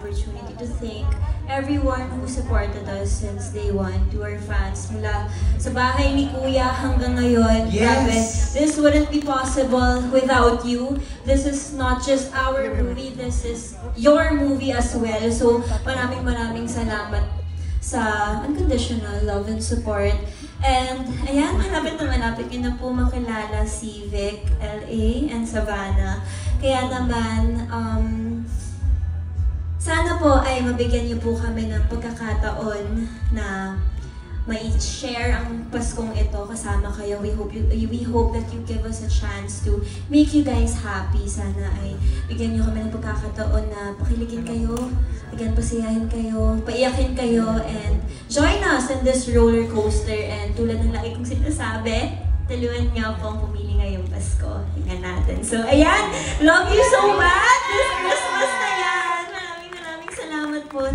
opportunity to thank everyone who supported us since day one, to our fans mula sa bahay ni Kuya hanggang ngayon. Yes! Grabe, this wouldn't be possible without you. This is not just our movie, this is your movie as well. So maraming salamat sa unconditional love and support. And ayan, malapit yun na po makilala si Vic, LA, and Savannah. Kaya naman, sana po ay mabigyan niyo po kami ng pagkakataon na mai-share ang Paskong ito kasama kayo. We hope that you give us a chance to make you guys happy. Sana ay bigyan niyo kami ng pagkakataon na pakiligin kayo, again, pasiyahin kayo, paiyakin kayo, and join us in this roller coaster. And tulad ng lagi kong sinasabi, taluan niyo po ang pumili ngayong Pasko. Tingnan natin. So, ayan! Love you so much! This Christmas na yan! Maraming salamat po.